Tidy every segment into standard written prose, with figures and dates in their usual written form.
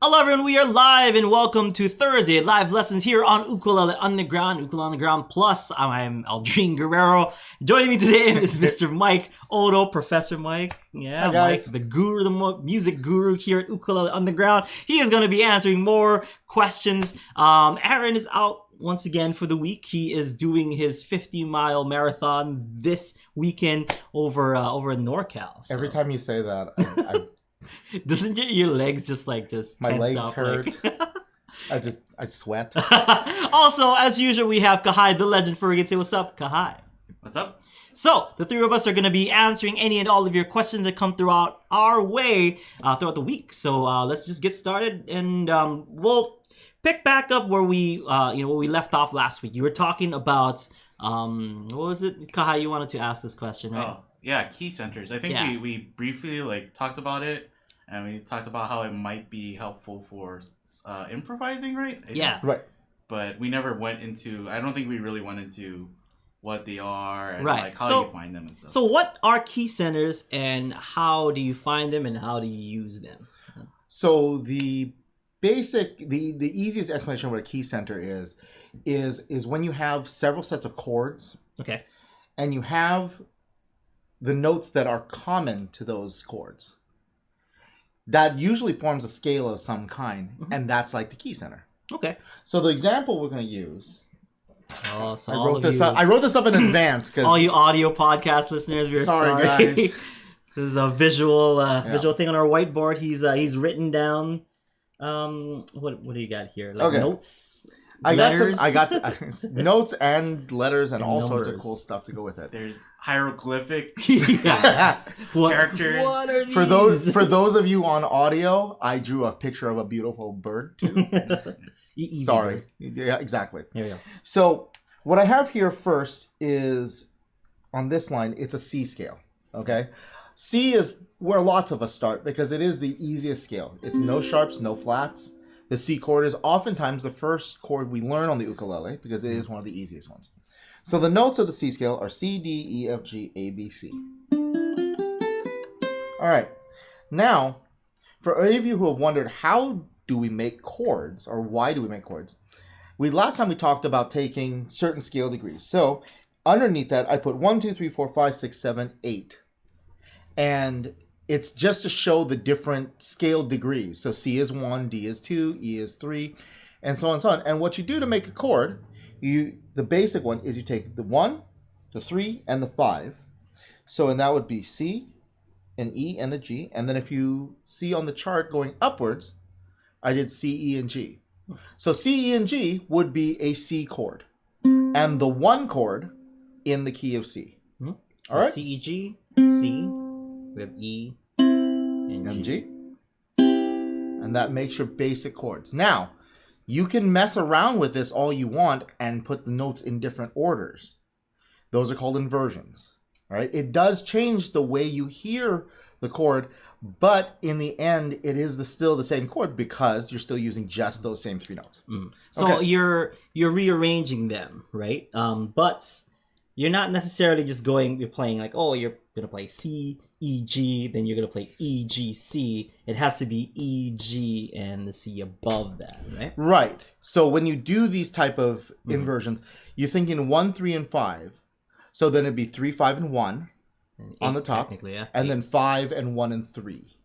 Hello everyone, we are live and welcome to Thursday live lessons here on Ukulele Underground Plus. I'm Aldrine Guerrero. Joining me today is Mr. Mike Odo, Professor Mike. Yeah, hi guys. Mike, the guru, the music guru here at Ukulele Underground. He is going to be answering more questions. Aaron is out once again for the week. He is doing his 50-mile marathon this weekend over in NorCal. So. Every time you say that, I Doesn't your legs just my tense legs up, hurt. Like... I sweat. Also, as usual, we have Kahai, the legend for Say what's up, Kahai. What's up? So, the three of us are going to be answering any and all of your questions that come throughout our way throughout the week. So, let's just get started, and we'll pick back up where we left off last week. You were talking about what was it, Kahai? You wanted to ask this question, right? Oh, yeah, key centers. I think we briefly talked about it, and we talked about how it might be helpful for improvising, right? Right. But we never went into. I don't think we really went into what they are and Right. how you find them and stuff. So, what are key centers, and how do you find them, and how do you use them? So the easiest explanation of what a key center is when you have several sets of chords. Okay. And you have the notes that are common to those chords. That usually forms a scale of some kind, and that's like the key center. Okay. So the example we're going to use. Oh, so I wrote this up in advance because all you audio podcast listeners, we're sorry. Guys. This is a visual thing on our whiteboard. He's written down. What do you got here? Like notes. I got notes and letters and all sorts of cool stuff to go with it. There's hieroglyphic characters. What are these? For those of you on audio, I drew a picture of a beautiful bird too. Sorry. Yeah, exactly. There we go. So what I have here first is on this line, it's a C scale. Okay. C is where lots of us start because it is the easiest scale. It's no sharps, no flats. The C chord is oftentimes the first chord we learn on the ukulele because it is one of the easiest ones. So the notes of the C scale are C, D, E, F, G, A, B, C. All right. Now, for any of you who have wondered how do we make chords or why do we make chords, last time we talked about taking certain scale degrees. So underneath that, I put 1, 2, 3, 4, 5, 6, 7, 8. And it's just to show the different scale degrees. So C is 1, D is 2, E is 3, and so on and so on. And what you do to make a chord, the basic one is you take the 1, the 3, and the 5. So, and that would be C, an E, and a G. And then if you see on the chart going upwards, I did C, E, and G. So C, E, and G would be a C chord. And the 1 chord in the key of C. So all right? C, E, G, C. We have E and G. And that makes your basic chords. Now, you can mess around with this all you want and put the notes in different orders. Those are called inversions. All right? It does change the way you hear the chord, but in the end, it is still the same chord because you're still using just those same 3 notes. So you're rearranging them, right? But you're not necessarily just you're playing like, oh, you're going to play C, E, G, then you're going to play E, G, C. It has to be E, G, and the C above that, right? Right. So when you do these type of inversions, you're thinking 1, 3, and 5. So then it'd be 3, 5, and 1 and on the top. Technically, yeah. And then 5 and 1 and 3.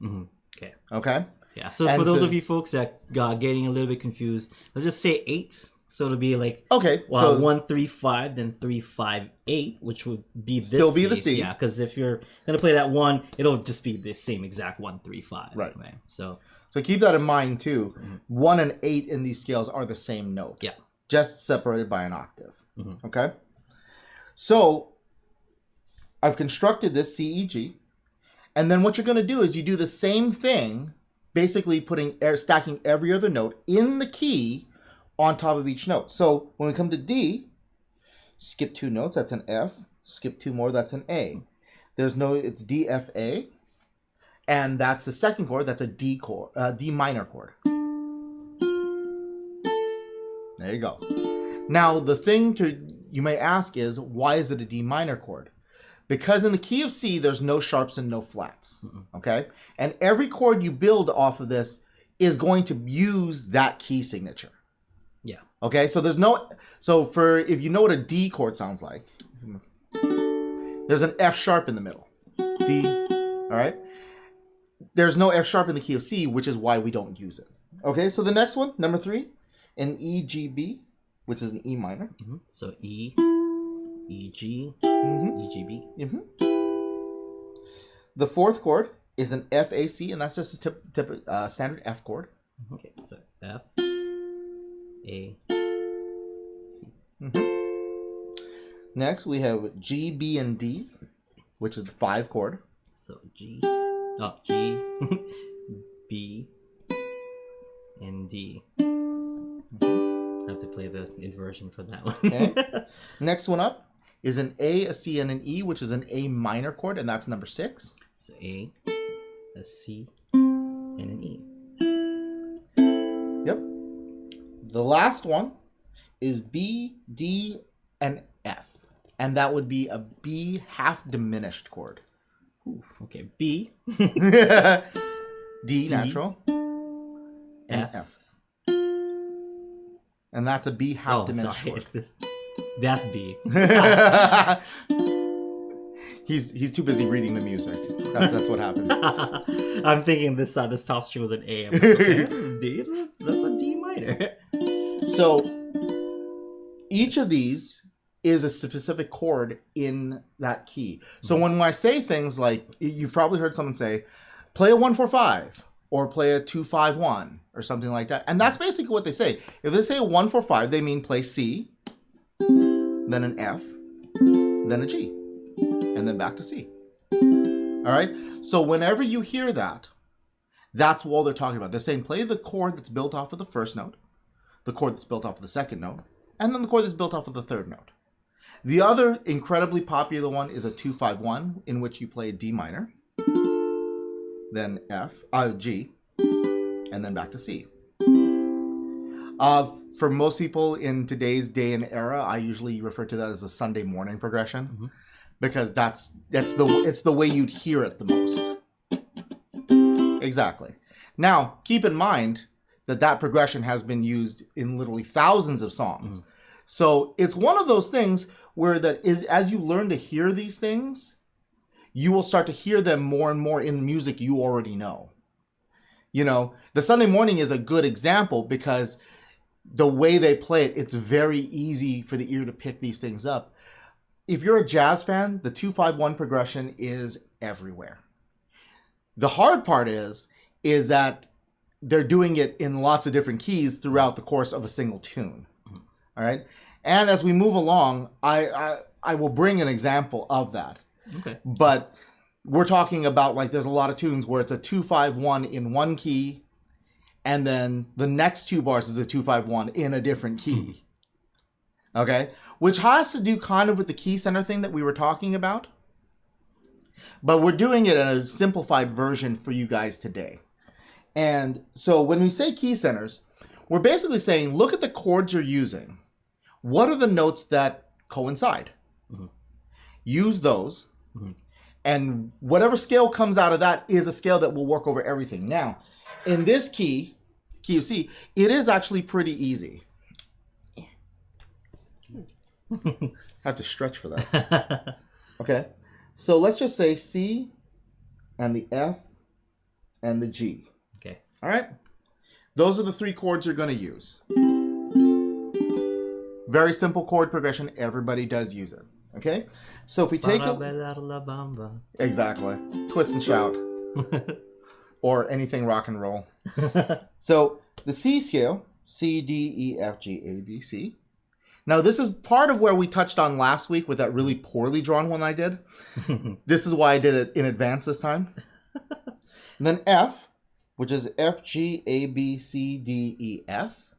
Okay. Okay? Yeah, so for those of you folks that got getting a little bit confused, let's just say 8. So it'll be like 1, 3, 5, then 3, 5, 8, which would be this still be the C. Yeah, because if you're gonna play that 1, it'll just be the same exact 1, 3, 5. Right. So keep that in mind too. 1 and 8 in these scales are the same note. Yeah. Just separated by an octave. Okay. So I've constructed this C, E, G, and then what you're going to do is you do the same thing, basically stacking every other note in the key on top of each note. So when we come to D, skip 2 notes, that's an F. Skip 2 more, that's an A. It's D, F, A. And that's the second chord, that's a D chord, D minor chord. There you go. Now the thing you may ask is, why is it a D minor chord? Because in the key of C, there's no sharps and no flats. Okay? And every chord you build off of this is going to use that key signature. Yeah. Okay, so if you know what a D chord sounds like, there's an F sharp in the middle. D, all right? There's no F sharp in the key of C, which is why we don't use it. Okay, so the next one, number 3, an E, G, B, which is an E minor. Mm-hmm. So E, E, G, Mm-hmm. E, G, B. Mm-hmm. The 4th chord is an F, A, C, and that's just a standard F chord. Okay, so F, A, C. Mm-hmm. Next, we have G, B, and D, which is the 5 chord. So G, B, and D. I have to play the inversion for that one. Okay. Next one up is an A, a C, and an E, which is an A minor chord, and that's number 6. So A, a C, and an E. Yep. The last one is B, D, and F, and that would be a B half diminished chord. Ooh, okay, B, D natural, and F. And that's a B half diminished chord. That's B. He's too busy reading the music. That's what happens. I'm thinking this top string was an A. I'm like, okay, this is D. That's a D minor. So each of these is a specific chord in that key. So when I say things like, you've probably heard someone say, play a 1-4-5 or play a 2-5-1 or something like that. And that's basically what they say. If they say a 1-4-5, they mean play C, then an F, then a G, and then back to C. All right? So whenever you hear that, that's what they're talking about. They're saying play the chord that's built off of the first note, the chord that's built off of the second note, and then the chord that's built off of the third note. The other incredibly popular one is a 2-5-1, in which you play D minor, then G, and then back to C. For most people in today's day and era, I usually refer to that as a Sunday morning progression, because it's the way you'd hear it the most. Exactly. Now, keep in mind that progression has been used in literally thousands of songs. So it's one of those things where as you learn to hear these things, you will start to hear them more and more in music you already know. You know, the Sunday morning is a good example because the way they play it, it's very easy for the ear to pick these things up. If you're a jazz fan, the 2-5-1 progression is everywhere. The hard part is that they're doing it in lots of different keys throughout the course of a single tune. All right. And as we move along, I will bring an example of that. Okay. But we're talking about, like, there's a lot of tunes where it's a 2-5-1 in one key, and then the next 2 bars is a 2-5-1 in a different key. Okay? Which has to do kind of with the key center thing that we were talking about. But we're doing it in a simplified version for you guys today. And so when we say key centers, we're basically saying, look at the chords you're using. What are the notes that coincide? Use those. And whatever scale comes out of that is a scale that will work over everything. Now, in this key of C, it is actually pretty easy. I have to stretch for that. Okay. So let's just say C and the F and the G. Okay. All right. Those are the 3 chords you're going to use. Very simple chord progression. Everybody does use it. Okay. So if we take exactly, twist and shout, or anything rock and roll. So the C scale, C, D, E, F, G, A, B, C. Now this is part of where we touched on last week with that really poorly drawn one I did. This is why I did it in advance this time. And then F, which is F, G, A, B, C, D, E, F.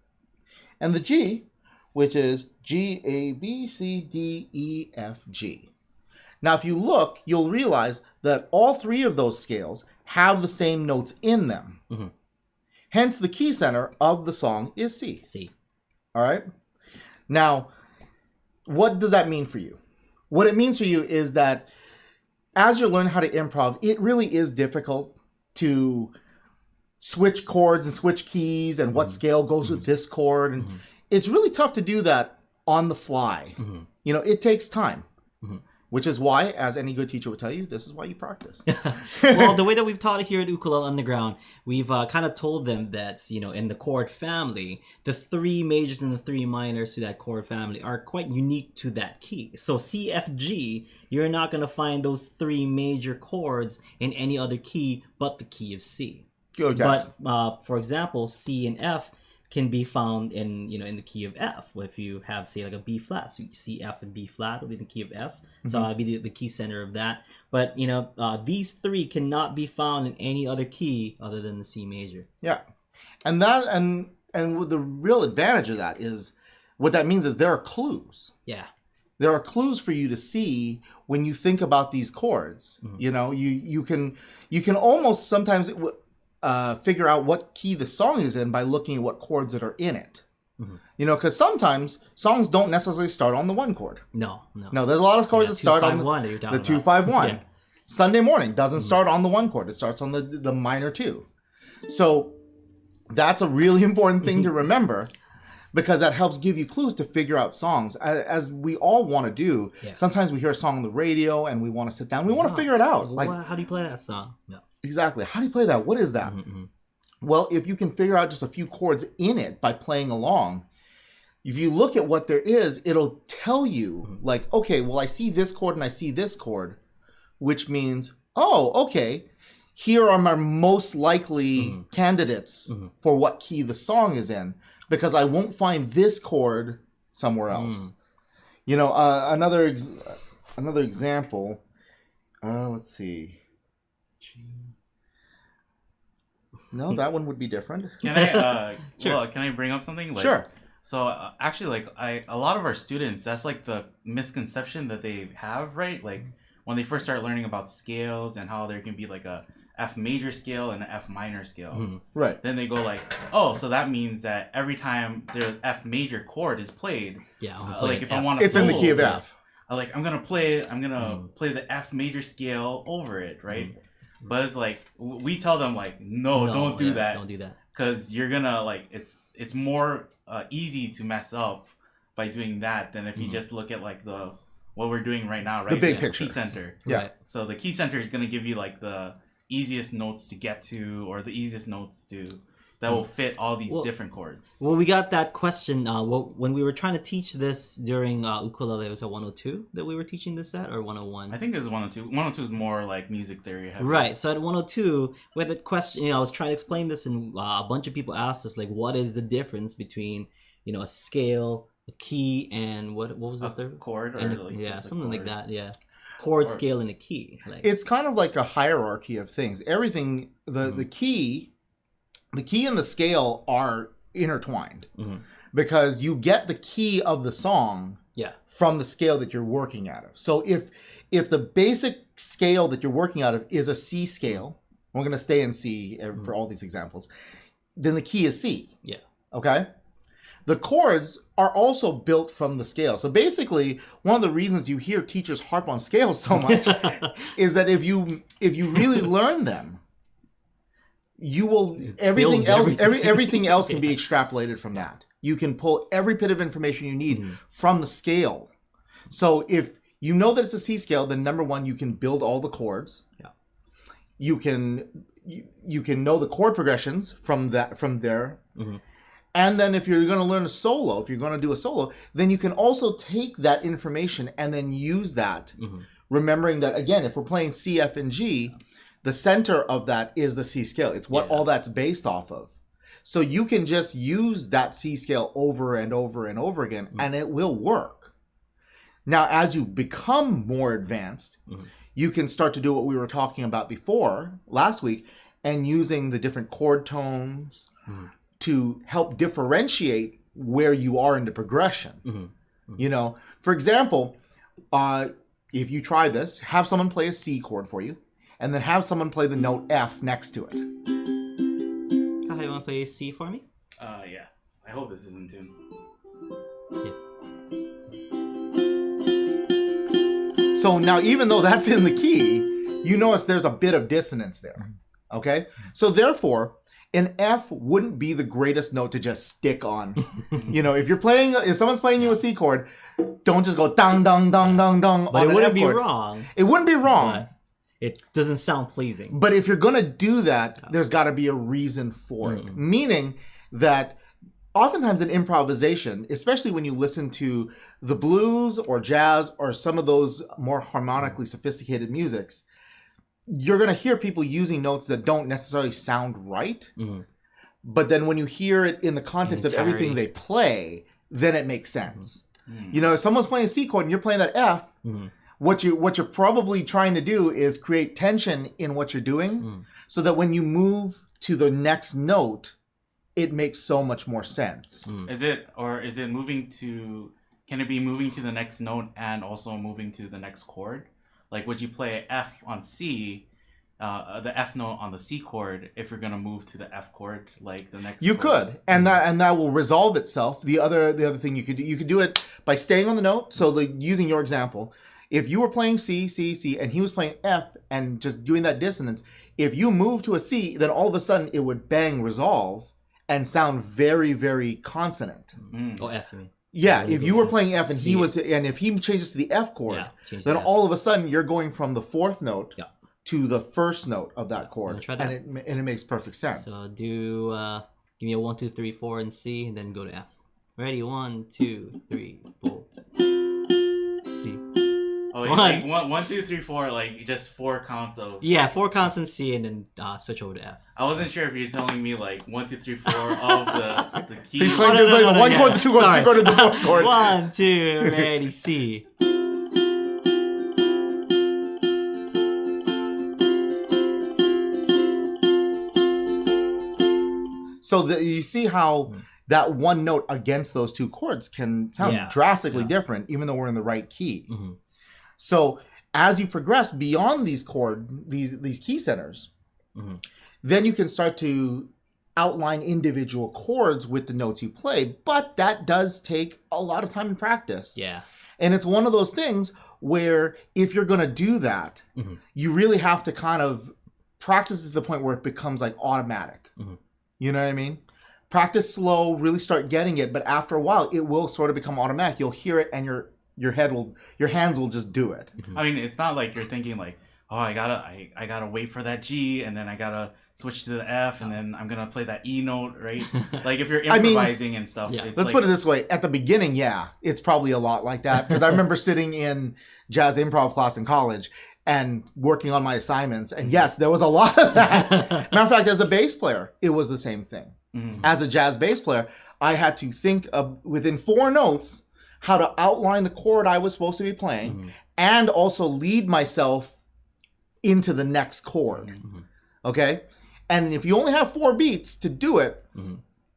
And the G, which is G, A, B, C, D, E, F, G. Now, if you look, you'll realize that all 3 of those scales have the same notes in them. Hence, the key center of the song is C. C. All right? Now, what does that mean for you? What it means for you is that as you're learning how to improv, it really is difficult to switch chords and switch keys and what scale goes with this chord. And it's really tough to do that on the fly. You know, it takes time. Which is why, as any good teacher would tell you, this is why you practice. Well, the way that we've taught it here at Ukulele Underground, we've kind of told them that, you know, in the chord family, the 3 majors and the 3 minors to that chord family are quite unique to that key. So C, F, G, you're not going to find those 3 major chords in any other key but the key of C. Okay. But, for example, C and F can be found in, you know, in the key of F. If you have, say, like a B flat, so C, F, and B flat will be the key of F. So that'll be the key center of that. But, you know, these 3 cannot be found in any other key other than the C major. Yeah. And that and the real advantage of that is, what that means is there are clues. Yeah. There are clues for you to see when you think about these chords. You know, you can almost sometimes figure out what key the song is in by looking at what chords that are in it. You know, because sometimes songs don't necessarily start on the 1 chord. No. There's a lot of chords that start on the 2-5-1. Yeah. Sunday Morning doesn't start on the 1 chord. It starts on the minor 2. So that's a really important thing to remember, because that helps give you clues to figure out songs. As we all want to do, sometimes we hear a song on the radio and we want to sit down. We want to figure it out. Like, how do you play that song? No. Exactly. How do you play that? What is that? Well, if you can figure out just a few chords in it by playing along, if you look at what there is, it'll tell you, like, okay, well, I see this chord and I see this chord, which means, oh, okay, here are my most likely candidates for what key the song is in, because I won't find this chord somewhere else. You know, another example, let's see. No, that one would be different. Can I Sure. well, can I bring up something? Like, Sure. So actually, like a lot of our students, that's like the misconception that they have, right? Like when they first start learning about scales and how there can be like a F major scale and an F minor scale. Right. Then they go like, oh, so that means that every time the F major chord is played, like if I want to, it's in the key of F. Like I'm gonna play the F major scale over it, right? But it's like we tell them like, no, don't do that. Don't do that. Because you're gonna like it's more easy to mess up by doing that than if you just look at like what we're doing right now, right? The big picture. Key center. Yeah. Right. So the key center is gonna give you like the easiest notes to get to, or the easiest notes that will fit all these different chords. Well, we got that question when we were trying to teach this during ukulele. It was at 102 that we were teaching this at, or 101? I think it was 102. 102 is more like music theory heavy. Right. So at 102, we had that question. You know, I was trying to explain this, and a bunch of people asked us, like, what is the difference between, you know, a scale, a key, and what was the third? Chord, or something like that. Yeah. Chord, scale, and a key. Like, it's kind of like a hierarchy of things. Everything, the key and the scale are intertwined, because you get the key of the song from the scale that you're working out of. So if the basic scale that you're working out of is a C scale, we're going to stay in C for all these examples, then the key is C. Yeah. Okay? The chords are also built from the scale. So basically, one of the reasons you hear teachers harp on scales so much is that if you really learn them, you will everything else can be extrapolated from that. You can pull every bit of information you need from the scale. So if you know that it's a C scale, then number one, you can build all the chords. Yeah. You can know the chord progressions from there. And then if you're going to learn a solo, if you're going to do a solo, then you can also take that information and then use that, remembering that, again, if we're playing C, F, and G, the center of that is the C scale. It's what all that's based off of. So you can just use that C scale over and over and over again, and it will work. Now, as you become more advanced, you can start to do what we were talking about before last week, and using the different chord tones to help differentiate where you are in the progression. You know, for example, if you try this, have someone play a C chord for you, and then have someone play the note F next to it. Kahai, you want to play C for me? Yeah. I hope this is in tune. Yeah. So now, even though that's in the key, you notice there's a bit of dissonance there. Okay? So therefore, an F wouldn't be the greatest note to just stick on. If someone's playing you a C chord, don't just go dong dong dong dong dong. But on it an wouldn't F be chord. wrong. It wouldn't be wrong. But it doesn't sound pleasing. But if you're gonna do that, there's got to be a reason for it. Meaning that oftentimes in improvisation, especially when you listen to the blues or jazz or some of those more harmonically sophisticated musics, you're going to hear people using notes that don't necessarily sound right. But then when you hear it in the context of everything they play, then it makes sense. If someone's playing a C chord and you're playing that F, what you're probably trying to do is create tension in what you're doing so that when you move to the next note, it makes so much more sense. Is it moving to? Can it be moving to the next note and also moving to the next chord? Like, would you play F on C, the F note on the C chord, if you're gonna move to the F chord, like the next? You chord? could, and that will resolve itself. The other thing you could do it by staying on the note. So, using your example, if you were playing C, C, C, and he was playing F, and just doing that dissonance, if you move to a C, then all of a sudden it would bang resolve and sound very, very consonant. Oh, F, you mean? Yeah, if you were playing F and C. if he changes to the F chord, change then to F. all of a sudden you're going from the fourth note Yeah. to the first note of that chord, try that. and it makes perfect sense. So do give me a 1, 2, 3, 4 in C, and then go to F. Ready? 1, 2, 3, 4. C. Oh, like 1, 2, 3, 4, like just 4 counts of. Yeah, 4 counts in C, and then switch over to F. I wasn't sure if you're telling me like 1, 2, 3, 4 of the keys. He's playing the one chord, the two chord, three chord, and the fourth chord. 1, 2, ready, C. So you see how that one note against those two chords can sound drastically different, even though we're in the right key. So as you progress beyond these key centers, then you can start to outline individual chords with the notes you play. But that does take a lot of time and practice. Yeah. And it's one of those things where if you're going to do that, you really have to kind of practice to the point where it becomes like automatic. You know what I mean? Practice slow, really start getting it, but after a while, it will sort of become automatic. You'll hear it, and your hands will just do it. I mean, it's not like you're thinking like, oh, I gotta wait for that G, and then I gotta switch to the F, and then I'm gonna play that E note, right? Like if you're improvising and stuff. Yeah. It's Let's like, put it this way: at the beginning, it's probably a lot like that, because I remember sitting in jazz improv class in college and working on my assignments, and yes, there was a lot of that. Matter of fact, as a bass player, it was the same thing. As a jazz bass player, I had to think of within 4 notes how to outline the chord I was supposed to be playing, and also lead myself into the next chord. Okay, and if you only have 4 beats to do it,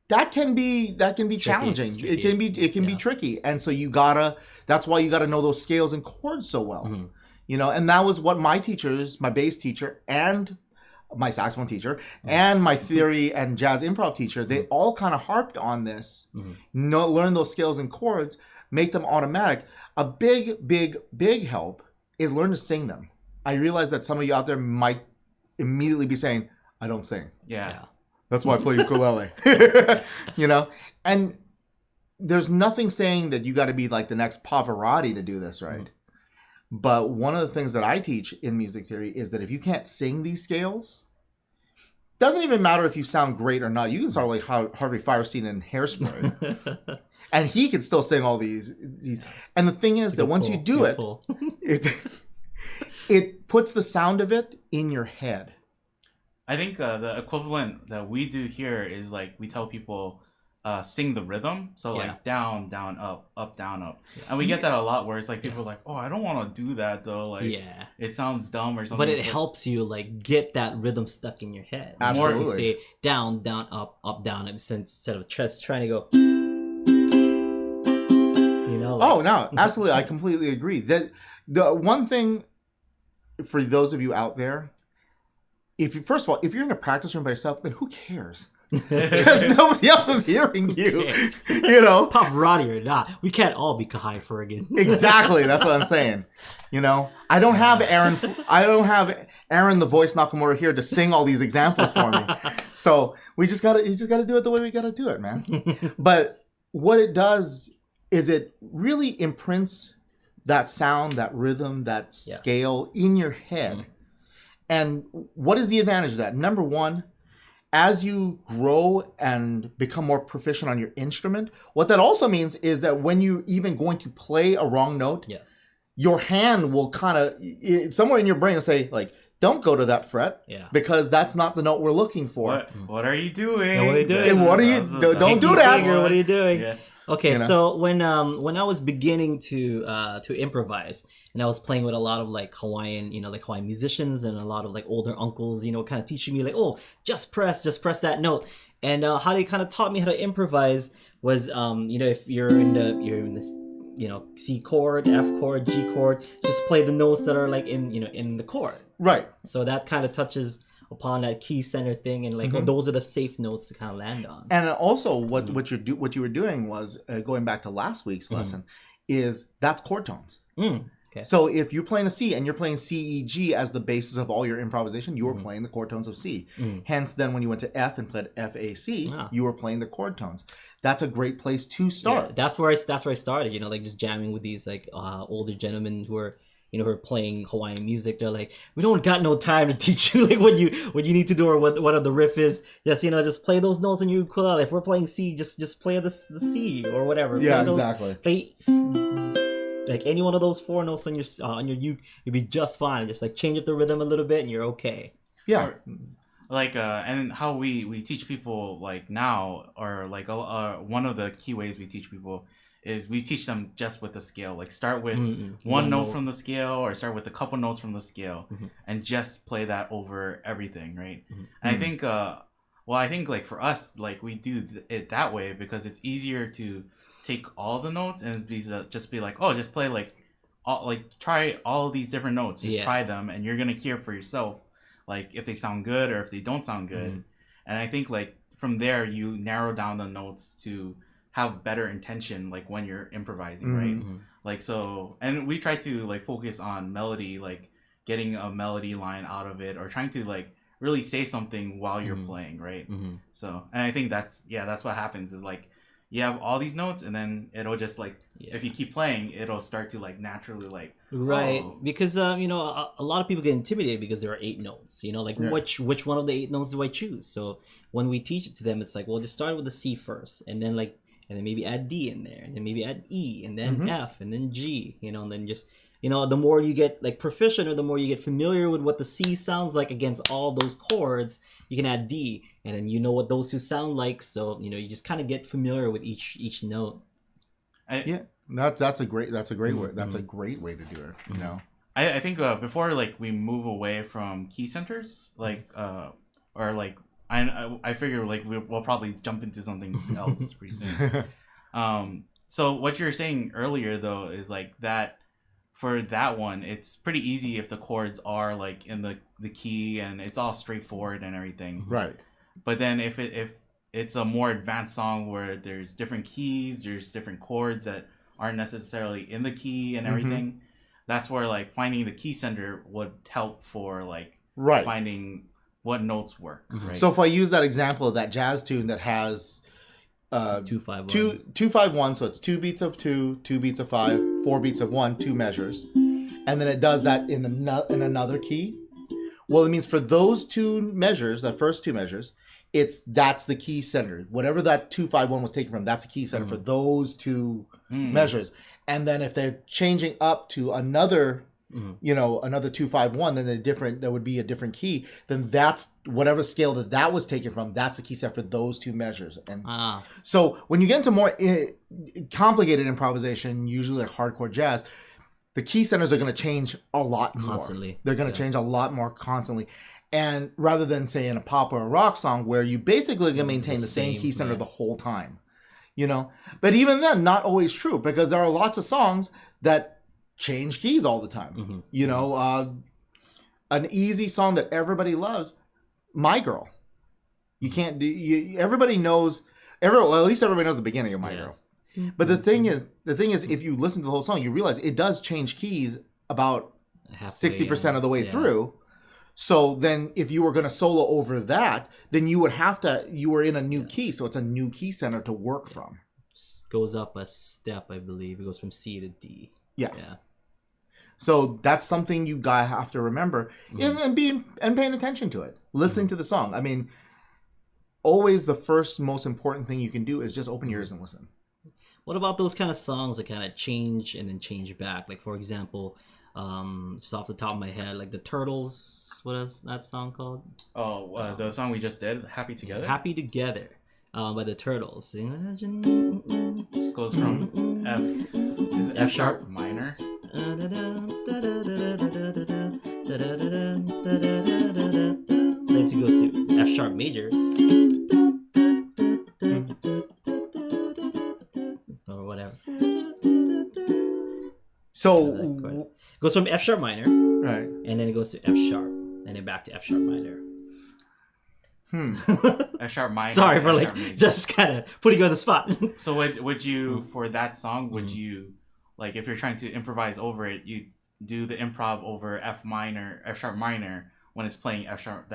that can be challenging. Tricky. It can be tricky, and so that's why you gotta know those scales and chords so well. And that was what my teachers, my bass teacher and my saxophone teacher and my theory and jazz improv teacher, they all kind of harped on this. Learn those scales and chords, make them automatic. A big help is learn to sing them. I realize that some of you out there might immediately be saying, I don't sing. Yeah. That's why I play ukulele. And there's nothing saying that you got to be like the next Pavarotti to do this, right? But one of the things that I teach in music theory is that if you can't sing these scales, doesn't even matter if you sound great or not. You can start like Harvey Firestein in Hairspray, and he can still sing all these. And the thing is that once you do it, it puts the sound of it in your head. I think the equivalent that we do here is like we tell people sing the rhythm. So like down, down, up, down, up. And we get that a lot where it's like people are like, oh, I don't want to do that though. Like it sounds dumb or something. But it helps you like get that rhythm stuck in your head. Absolutely. More if you say down, down, up, down, instead of just trying to go. Oh no, absolutely. I completely agree. That the one thing for those of you out there, first of all, if you're in a practice room by yourself, then who cares? Because nobody else is hearing you. Pavarotti or not, we can't all be Kahai Fergan. Exactly, that's what I'm saying. I don't have Aaron the Voice Nakamura here to sing all these examples for me. So you just gotta do it the way we gotta do it, man. But what it does is it really imprints that sound, that rhythm, that scale in your head. And what is the advantage of that? Number one, as you grow and become more proficient on your instrument, what that also means is that when you're even going to play a wrong note, your hand will kind of, somewhere in your brain will say, like, don't go to that fret because that's not the note we're looking for. What are you doing? What are you doing? Don't do that. What are you doing? Yeah. Okay, so when I was beginning to improvise, and I was playing with a lot of like Hawaiian, like Hawaiian musicians and a lot of like older uncles, kind of teaching me like, oh, just press that note. And how they kind of taught me how to improvise was, if you're in this, C chord, F chord, G chord, just play the notes that are like in the chord. Right. So that kind of touches upon that key center thing, and like, those are the safe notes to kind of land on. And also, what you were doing was going back to last week's lesson, is that's chord tones. Okay. So if you're playing a C and you're playing C, E, G as the basis of all your improvisation, you were playing the chord tones of C. Hence, then when you went to F and played F, A, C, you were playing the chord tones. That's a great place to start. Yeah, that's where I started. Like just jamming with these like older gentlemen who are who are playing Hawaiian music. They're like, we don't got no time to teach you like what you need to do or what the riff is. Just play those notes in your ukulele. If we're playing C, just play the C or whatever. Yeah, play exactly. Play like any one of those four notes on your uke, you'll be just fine. Just like change up the rhythm a little bit, and you're okay. Yeah. Like and how we teach people like now, or like one of the key ways we teach people is we teach them just with the scale. Like start with one note from the scale, or start with a couple notes from the scale, and just play that over everything, right? And I think I think like for us, like we do it that way because it's easier to take all the notes and just be like, oh, just play try all of these different notes, just try them, and you're gonna hear for yourself like if they sound good or if they don't sound good. And I think like from there you narrow down the notes to have better intention like when you're improvising, right? Like so, and we try to like focus on melody, like getting a melody line out of it, or trying to like really say something while you're playing, right? So, and I think that's what happens is like you have all these notes, and then it'll just like if you keep playing, it'll start to like naturally like because a lot of people get intimidated because there are 8 notes. Which one of the 8 notes do I choose? So when we teach it to them, it's like, well, just start with the C first, and then maybe add D in there, and then maybe add E, and then F, and then G. And then just the more you get like proficient, or the more you get familiar with what the C sounds like against all those chords, you can add D, and then what those two sound like. So you just kind of get familiar with each note. That's a great way. That's a great way to do it. I think before like we move away from key centers, like or like I figure like we'll probably jump into something else pretty soon. So what you're saying earlier though is like that. For that one, it's pretty easy if the chords are like in the key and it's all straightforward and everything. Right. But then if it's a more advanced song where there's different keys, there's different chords that aren't necessarily in the key and everything, that's where like finding the key center would help for like finding what notes work. Right. So if I use that example of that jazz tune that has 2-5-1, so it's 2 beats of 2, 2 beats of 5, 4 beats of 1, 2 measures, and then it does that in another key. Well, it means for those 2 measures, that first 2 measures, that's the key center. Whatever that 2-5-1 was taken from, that's the key center for those 2 measures. And then if they're changing up to another another 2-5-1, then there would be a different key. Then that's whatever scale that was taken from. That's the key set for those 2 measures. And so when you get into more complicated improvisation, usually like hardcore jazz, the key centers are going to change a lot constantly. They're going to change a lot more constantly. And rather than say in a pop or a rock song where you basically can maintain the same key center the whole time, But even then, not always true, because there are lots of songs that change keys all the time. An easy song that everybody loves, My Girl. You can't do. Everybody knows. At least everybody knows the beginning of My Girl. But the thing is, if you listen to the whole song, you realize it does change keys about 60% of the way through. So then if you were going to solo over that, then you were in a new key. So it's a new key center to work from. Goes up a step, I believe. It goes from C to D. Yeah. Yeah. So that's something you guys have to remember and paying attention to it. Listening to the song. I mean, always the first most important thing you can do is just open your ears and listen. What about those kind of songs that kind of change and then change back? Like, for example, just off the top of my head, like the Turtles. What is that song called? Oh, the song we just did, "Happy Together." "Happy Together," by the Turtles. Goes from F sharp minor. Then it goes to F sharp major. Or whatever. So Goes from F sharp minor, right, and then it goes to F sharp, and then back to F sharp minor. F sharp minor. Sorry for F like sharp major. just kind of putting you on the spot. So would you for that song? Would you like if you're trying to improvise over it? You do the improv over F sharp minor when it's playing F sharp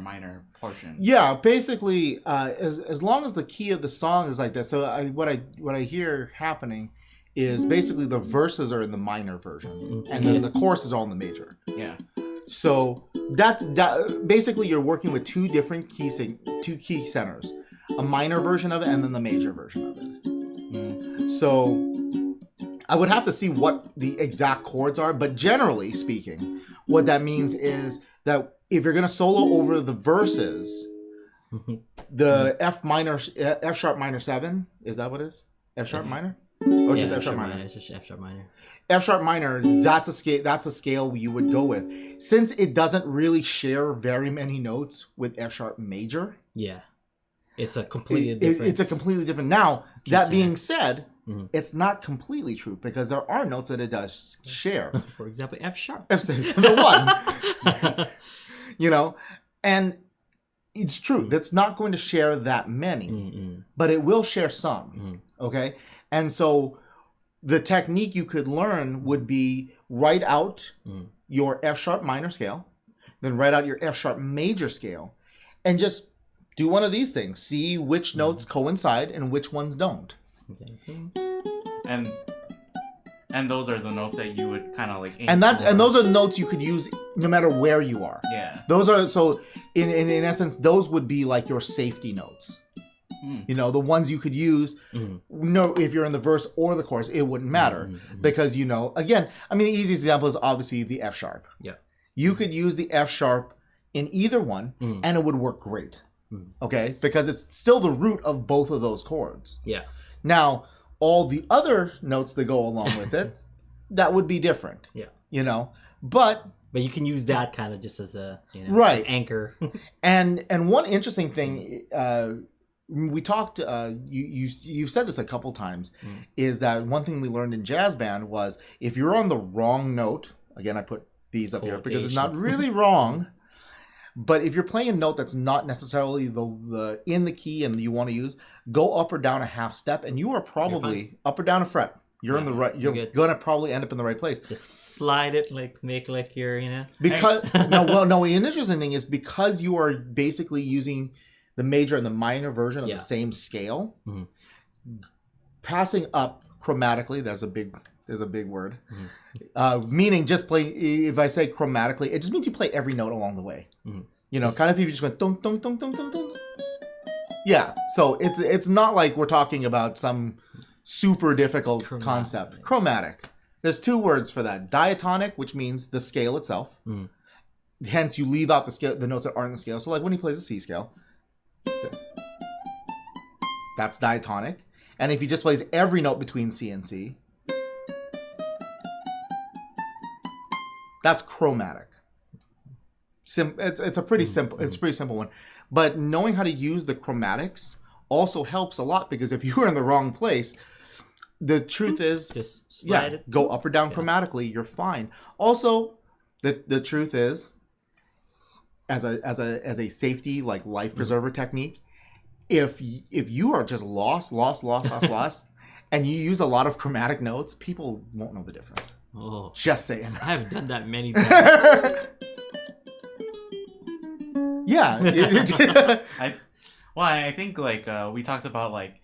minor portion. Yeah, basically, as long as the key of the song is like that. So what I hear happening is basically the verses are in the minor version, and then the choruses are all in the major. Yeah. So that basically you're working with two different key centers, a minor version of it and then the major version of it. So I would have to see what the exact chords are, but generally speaking, what that means is that if you're gonna solo over the verses, the F sharp minor 7, is that what it is? F sharp minor? Or just F sharp minor? It's just F sharp minor. F sharp minor, that's a scale you would go with. Since it doesn't really share very many notes with F sharp major. Yeah. It's a completely different. It's a completely different. Now, that center. being said, it's not completely true because there are notes that it does share. For example, F sharp. The one. You know, and it's true. That's not going to share that many, but it will share some. Okay? And so the technique you could learn would be write out your F sharp minor scale, then write out your F sharp major scale, and just do one of these things. See which notes coincide and which ones don't. And those are the notes that you would kind of like aim and for. those are the notes you could use no matter where you are. Yeah. Those are so in essence those would be like your safety notes. You know, the ones you could use, no, if you're in the verse or the chorus, it wouldn't matter because, you know, again, I mean, the easiest example is obviously the F sharp. Yeah. You could use the F sharp in either one and it would work great. Okay. Because it's still the root of both of those chords. Yeah. Now, all the other notes that go along with it, that would be different. Yeah. You know, but you can use that kind of just as a right anchor. and one interesting thing, we talked. You've said this a couple times, is that one thing we learned in jazz band was if you're on the wrong note. Again, I put these up here because it's not really wrong. But if you're playing a note that's not necessarily the in the key and you want to use, go up or down a half step, and you are probably up or down a fret. You're in the right. You're gonna probably end up in the right place. Just slide it, make like you're because no. An interesting thing is because you are basically using the major and the minor version of the same scale. Passing up chromatically. There's a big word. Meaning just play. If I say chromatically, it just means you play every note along the way. You know, kind of if you just went dong dong dong dong dong dong. Yeah. So it's not like we're talking about some super difficult concept. Chromatic. There's two words for that. Diatonic, which means the scale itself. Hence, you leave out the notes that aren't in the scale. So, like when he plays a C scale, that's diatonic. And if he just plays every note between C and C, that's chromatic. It's a pretty simple. It's a pretty simple one. But knowing how to use the chromatics also helps a lot because if you are in the wrong place, the truth is, just slide it. Go up or down chromatically. You're fine. Also, the truth is, as a safety like life preserver technique, if you are just lost, and you use a lot of chromatic notes, people won't know the difference. Oh, just saying. I've done that many times. Yeah. I think like we talked about like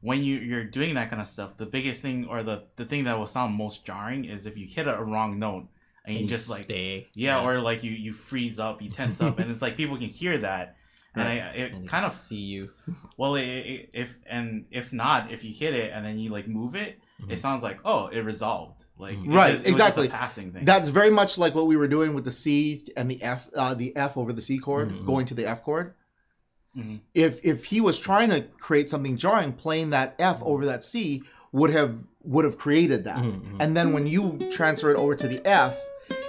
when you're doing that kind of stuff, the biggest thing or the thing that will sound most jarring is if you hit a wrong note and you just like stay. or like you freeze up, you tense up, and it's like people can hear that. And it kind of see you. Well, if not, if you hit it and then you like move it, it sounds like it resolved. Like it exactly. was just a passing thing. That's very much like what we were doing with the C and the F over the C chord, going to the F chord. Mm-hmm. If he was trying to create something jarring, playing that F over that C would have created that. And then when you transfer it over to the F,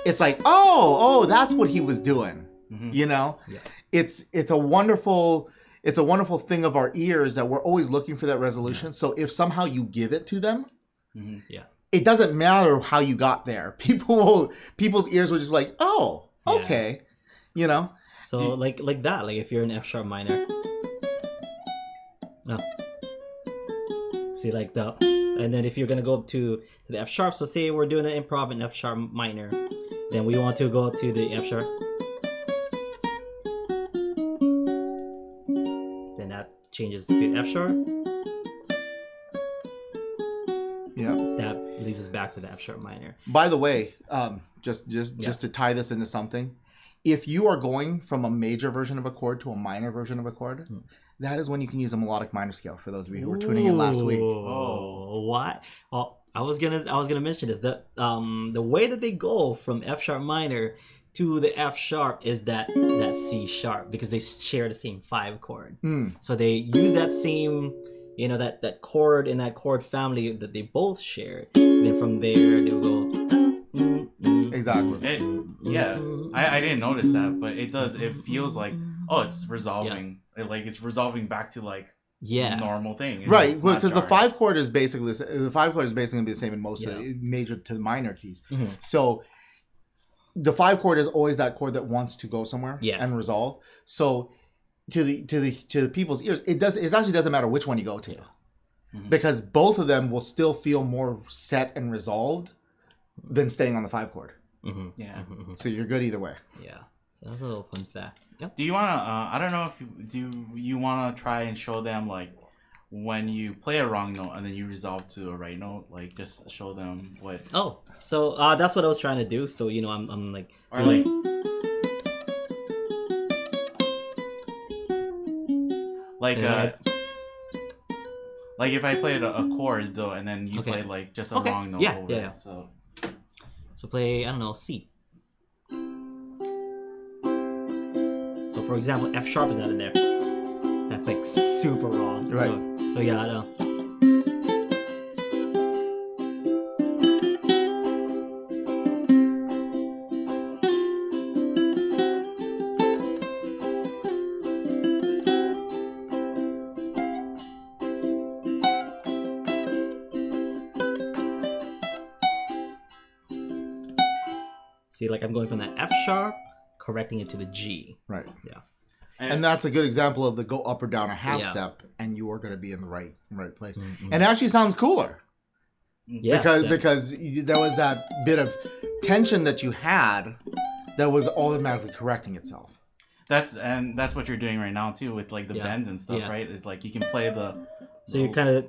it's like that's what he was doing. You know. Yeah. It's a wonderful thing of our ears that we're always looking for that resolution. So if somehow you give it to them, it doesn't matter how you got there. People's ears will just be like, oh, okay, you know. So like that, like if you're in F sharp minor, see like that, and then if you're gonna go up to the F sharp, so say we're doing an improv in F sharp minor, then we want to go to the F sharp. Changes to F sharp. Yeah. That leads us back to the F sharp minor. By the way, just to tie this into something, if you are going from a major version of a chord to a minor version of a chord, that is when you can use a melodic minor scale. For those of you who were tuning in last week. Oh, what? Well, I was gonna mention this. The way that they go from F sharp minor to the F sharp is that C sharp, because they share the same 5 chord. So they use that same, that chord in that chord family that they both share. And then from there they'll go. Exactly. I didn't notice that, but it does. It feels like it's resolving. It's resolving back to like normal thing. Right, because the 5 chord is basically gonna be the same in most of the major to the minor keys. So the 5 chord is always that chord that wants to go somewhere and resolve. So to the people's ears, it actually doesn't matter which one you go to, because both of them will still feel more set and resolved than staying on the 5 chord. So you're good either way. Yeah. So that's a little fun fact. Yep. Do you wanna? I don't know if you wanna try and show them like when you play a wrong note and then you resolve to a right note, like just show them what. Oh, so that's what I was trying to do. So I'm like, or like like if I played a chord though, and then you played like just a wrong note over it. So play, I don't know, C. So for example, F sharp is out of there. That's like super wrong. Right. So yeah, I know. See, like I'm going from that F sharp, correcting it to the G. Right. Yeah. And that's a good example of the go up or down a half step, and you are going to be in the right place. And it actually sounds cooler. Yeah. Because there was that bit of tension that you had that was automatically correcting itself. That's what you're doing right now too with like the bends and stuff, right? It's like you can play the. So you're kind of.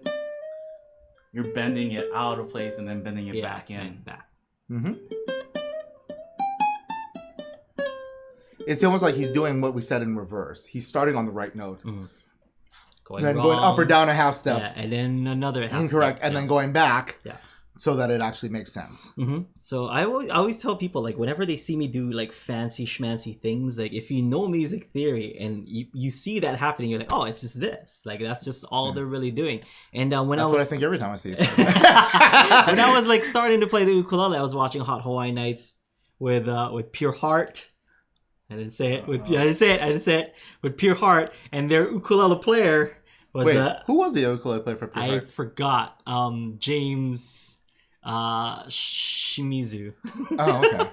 You're bending it out of place and then bending it back in. And back. It's almost like he's doing what we said in reverse. He's starting on the right note. Going up or down a half step. Yeah, and then another half incorrect, step. And then going back. Yeah. So that it actually makes sense. So I always tell people, like, whenever they see me do like fancy schmancy things, like if you know music theory and you see that happening, you're like, oh, it's just this. Like that's just all they're really doing. And when that's what I think every time I see it. When I was like starting to play the ukulele, I was watching Hot Hawaiian Nights with Pure Heart. I didn't say it. I didn't say it. With Pure Heart, and their ukulele player was. Wait, who was the ukulele player for Pure Heart? I forgot. James Shimizu. Oh, okay.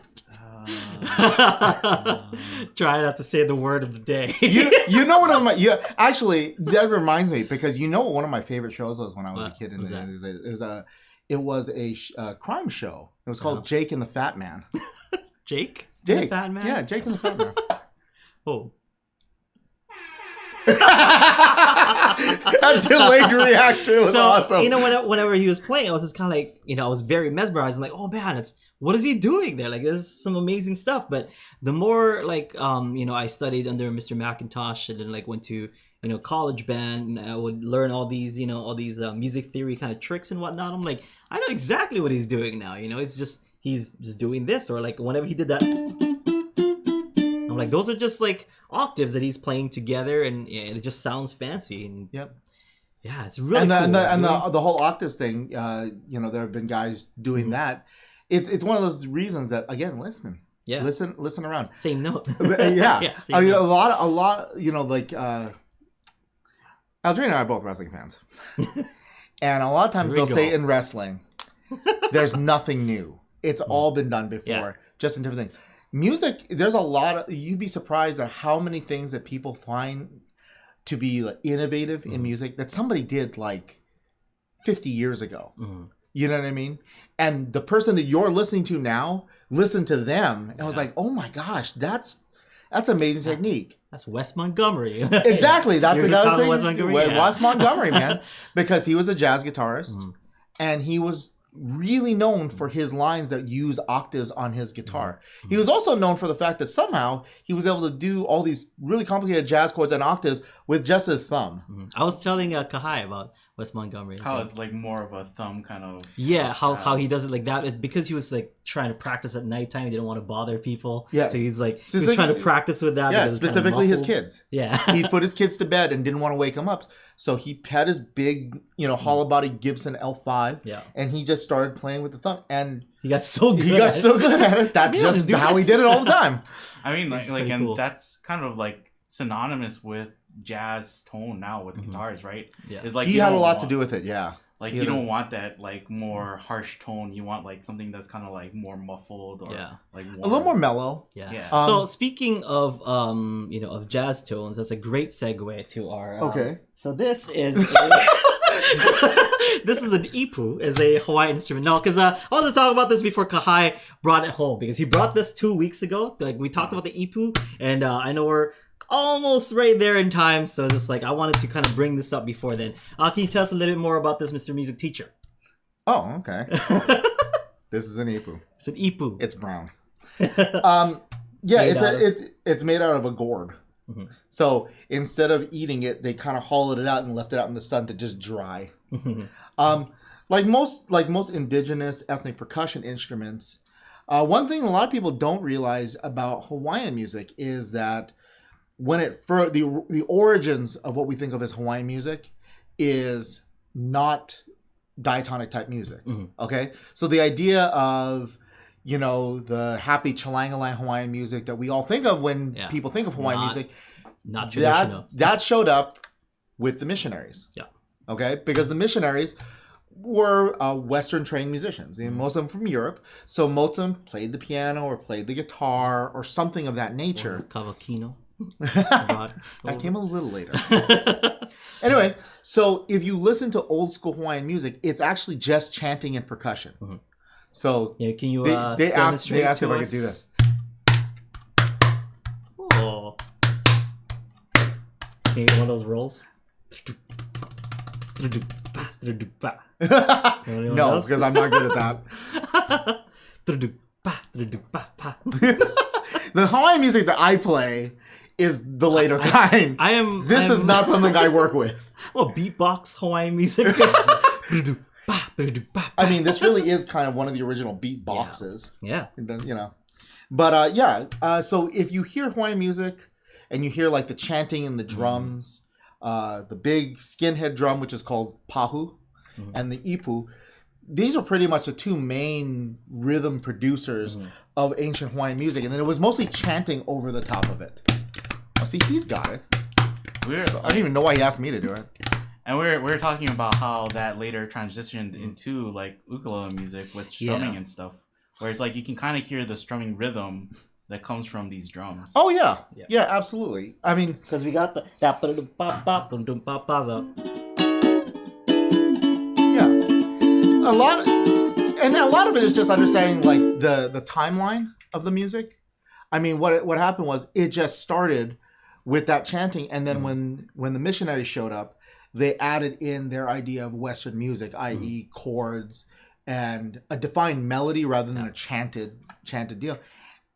Try not to say the word of the day. you know what actually that reminds me, because you know what one of my favorite shows was when I was a kid. It was a crime show. It was called Jake and the Fat Man. Jake? Jake. The Fat Man? Yeah, Jake and the Fat Man. Oh. That delayed reaction was awesome. You know, whenever he was playing, I was just kind of like, you know, I was very mesmerized. I'm like, oh man, what is he doing there? Like, there's some amazing stuff. But the more like, you know, I studied under Mr. McIntosh and then like went to, you know, college band, and I would learn all these, you know, music theory kind of tricks and whatnot. I'm like, I know exactly what he's doing now. You know, it's just, he's just doing this. Or like whenever he did that, I'm like, those are just like octaves that he's playing together, and it just sounds fancy. And yep. Yeah, it's really and cool. The whole octaves thing, you know, there have been guys doing that. It's one of those reasons that, again, listen. Yeah. Listen around. Same note. Yeah. Same I mean, note. a lot, you know, like Aldrine and I are both wrestling fans. And a lot of times they'll say in wrestling, there's nothing new. It's all been done before, just in different things. Music, there's a lot of, you'd be surprised at how many things that people find to be like, innovative in music that somebody did like 50 years ago. You know what I mean? And the person that you're listening to now, listen to them and was like, oh my gosh, that's amazing technique. That's Wes Montgomery. Exactly. That's the guy saying Wes Montgomery. Wes Montgomery, man. Because he was a jazz guitarist and he was really known for his lines that use octaves on his guitar. He was also known for the fact that somehow he was able to do all these really complicated jazz chords and octaves with just his thumb. I was telling Kahai about Wes Montgomery. How it's like more of a thumb kind of. Yeah, how he does it like that. It's because he was like trying to practice at nighttime. He didn't want to bother people. Yeah. So he's like, he was trying to practice with that. Yeah, specifically his kids. Yeah. He put his kids to bed and didn't want to wake them up. So he had his big, you know, hollow body Gibson L5. Yeah. And he just started playing with the thumb. And he got so good. At it. That's just how he did it all the time. I mean, like and cool. that's kind of like synonymous with jazz tone now with guitars, right? Yeah. It's like he had a lot to do with it, yeah. Like you don't want that like more harsh tone. You want like something that's kind of like more muffled or like a little more mellow. Yeah. So speaking of you know, of jazz tones, that's a great segue to our okay. So this is this is an Ipus, is a Hawaiian instrument. No, because I wanted to talk about this before Kahai brought it home, because he brought this 2 weeks ago. Like we talked about the Ipus, and I know we're almost right there in time, so just like I wanted to kind of bring this up before then. Can you tell us a little bit more about this, Mr. Music Teacher? Oh, okay. This is an Ipus. It's an Ipus. It's brown. It's made out of a gourd. So instead of eating it, they kind of hollowed it out and left it out in the sun to just dry. Like most indigenous ethnic percussion instruments, one thing a lot of people don't realize about Hawaiian music is that the origins of what we think of as Hawaiian music is not diatonic type music. Okay, so the idea of, you know, the happy chalangalang Hawaiian music that we all think of when people think of Hawaiian music, not traditional. That showed up with the missionaries. Yeah. Okay, because the missionaries were Western trained musicians, and most of them from Europe. So most of them played the piano or played the guitar or something of that nature. Or cavaquinho. That came a little later. Anyway, so if you listen to old school Hawaiian music, it's actually just chanting and percussion. So can you they asked if I could do this. Oh. Can you get one of those rolls? No, because I'm not good at that. The Hawaiian music that I play is the later kind. This is not something I work with. Well, beatbox Hawaiian music. I mean, this really is kind of one of the original beatboxes. Yeah. You know. But so if you hear Hawaiian music and you hear like the chanting and the drums, the big skinhead drum, which is called pahu, and the Ipus, these are pretty much the two main rhythm producers of ancient Hawaiian music. And then it was mostly chanting over the top of it. Oh, see, he's got it. I don't even know why he asked me to do it. And we're talking about how that later transitioned into like ukulele music with strumming and stuff, where it's like you can kind of hear the strumming rhythm that comes from these drums. Oh yeah, absolutely. I mean, because we got that. Yeah, a lot of it is just understanding like the timeline of the music. I mean, what happened was it just started with that chanting. And then when the missionaries showed up, they added in their idea of Western music, i.e. chords and a defined melody rather than a chanted deal.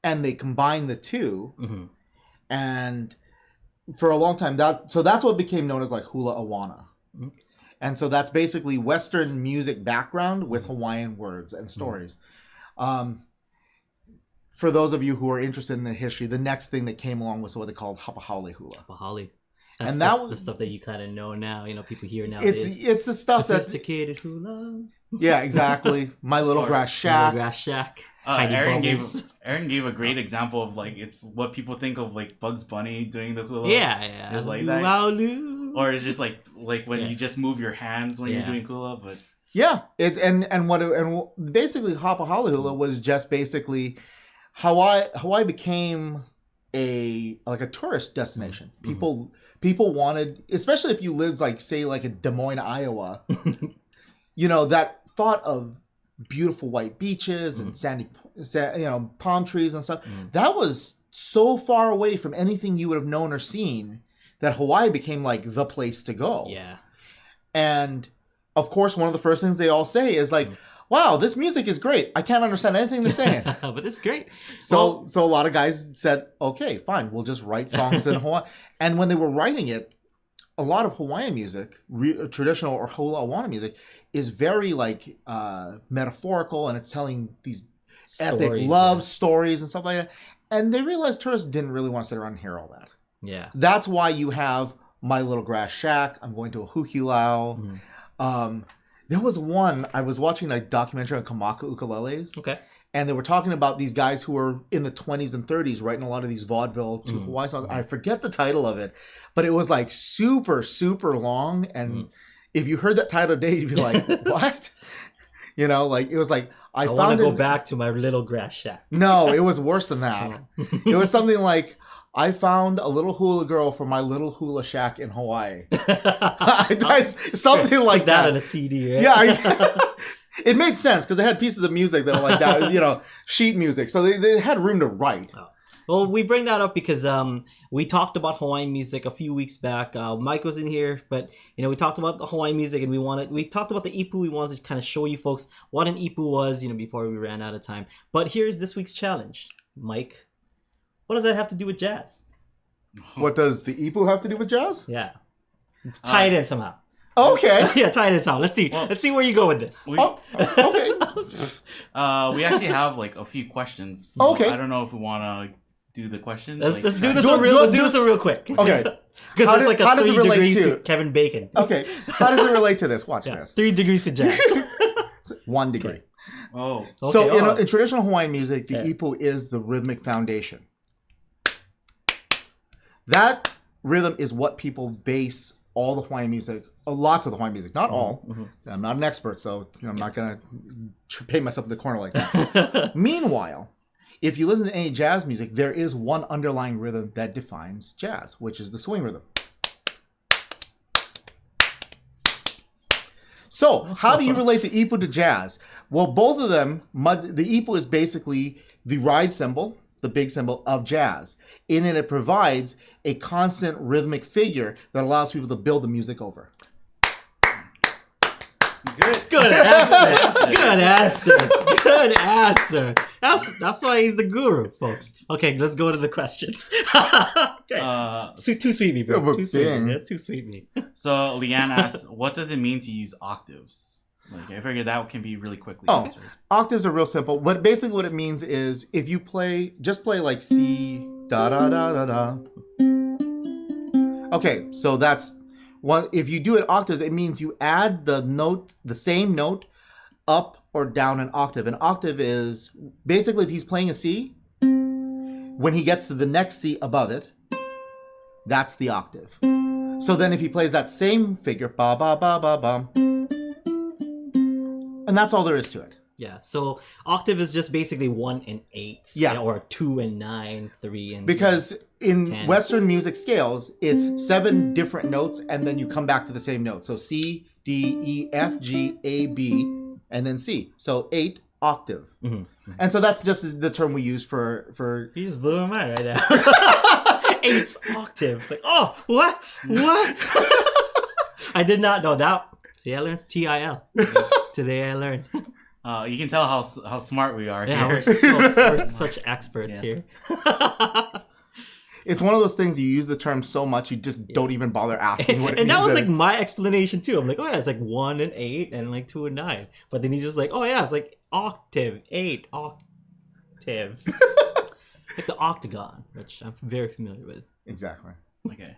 And they combined the two. And for a long time, that's what became known as like hula awana. And so that's basically Western music background with Hawaiian words and stories. For those of you who are interested in the history, the next thing that came along was what they called hapahaole hula. Hapahaole. And that's the stuff that you kind of know now. People hear nowadays. It's the stuff that's sophisticated hula. Yeah, exactly. My Little Grass Shack. Little Grass Shack. Aaron gave a great example of like it's what people think of like Bugs Bunny doing the hula. Yeah. It's like that. Or it's just like when you just move your hands when you're doing hula, but yeah, basically hapahaole hula was just basically Hawaii became a tourist destination. People wanted, especially if you lived like in Des Moines, Iowa, that thought of beautiful white beaches and sandy palm trees and stuff. That was so far away from anything you would have known or seen that Hawaii became like the place to go. Yeah. And of course, one of the first things they all say is like, wow, this music is great. I can't understand anything they're saying. But it's great. So a lot of guys said, okay, fine, we'll just write songs in Hawaii. And when they were writing it, a lot of Hawaiian music, traditional or hula awana music, is very like metaphorical, and it's telling these epic love stories and stuff like that. And they realized tourists didn't really want to sit around and hear all that. Yeah. That's why you have My Little Grass Shack, I'm Going to a Hukilau. There was one, I was watching a documentary on Kamaka ukuleles. Okay. And they were talking about these guys who were in the 20s and 30s writing a lot of these vaudeville to Hawaii songs. I forget the title of it, but it was like super, super long. And if you heard that title today, you'd be like, what? It was like, I want to go back to My Little Grass Shack. No, it was worse than that. It was something like, I found a little hula girl for my little hula shack in Hawaii. Something like that. On a CD, right? Yeah. It made sense because they had pieces of music that were like that, sheet music. So they had room to write. Oh. Well, we bring that up because we talked about Hawaiian music a few weeks back. Mike was in here, but we talked about the Hawaiian music, and we talked about the ipu. We wanted to kind of show you folks what an ipu was, before we ran out of time. But here's this week's challenge, Mike. What does that have to do with jazz? What does the ipu have to do with jazz? Yeah, tie it in somehow. Okay. Yeah, tie it in somehow. Let's see. Let's see where you go with this. Okay. We actually have like a few questions. Okay. I don't know if we want to do the questions. Let's do this real quick. Okay. Because it's like how does it 3 relate degrees to to Kevin Bacon. Okay. How does it relate to this? Watch this. 3 degrees to jazz. 1 degree. Oh. Okay, so in traditional Hawaiian music, the ipu is the rhythmic foundation. That rhythm is what people base all the Hawaiian music, lots of the Hawaiian music, not all. I'm not an expert, so I'm not going to paint myself in the corner like that. Meanwhile, if you listen to any jazz music, there is one underlying rhythm that defines jazz, which is the swing rhythm. So, how do you relate the ipu to jazz? Well, both of them, the ipu is basically the ride cymbal, the big cymbal of jazz. In it, it provides a constant rhythmic figure that allows people to build the music over. Good answer. Good answer. Good answer. That's why he's the guru, folks. Okay, let's go to the questions. Okay. Too sweet me, bro. Too sweet me. That's too sweet me. So Leanne asks, what does it mean to use octaves? Like, I figured that can be really quickly answered. Octaves are real simple. But basically what it means is if you just play like C, da da da da da. Okay, so that's one. If you do it octaves, it means you add the same note up or down an octave. An octave is basically if he's playing a C, when he gets to the next C above it, that's the octave. So then if he plays that same figure, ba ba ba ba ba, and that's all there is to it. Yeah, so octave is just basically 1 and 8. Yeah. Or 2 and 9, 3 and Because in 10. Western music scales, it's 7 different notes, and then you come back to the same note. So C, D, E, F, G, A, B, and then C. So 8 octave. And so that's just the term we use for You just blew my mind right now. eighths octave. Like, oh, what? I did not know that. See, I learned TIL. Today I learned. You can tell how smart we are Yeah, here. we're such experts here. It's one of those things you use the term so much you just don't even bother asking what it And means. that was like my explanation too. I'm like, oh yeah, it's like 1 and 8 and like 2 and 9. But then he's just like, oh yeah, it's like octave, 8 octave. Like the octagon, which I'm very familiar with. Exactly. Okay.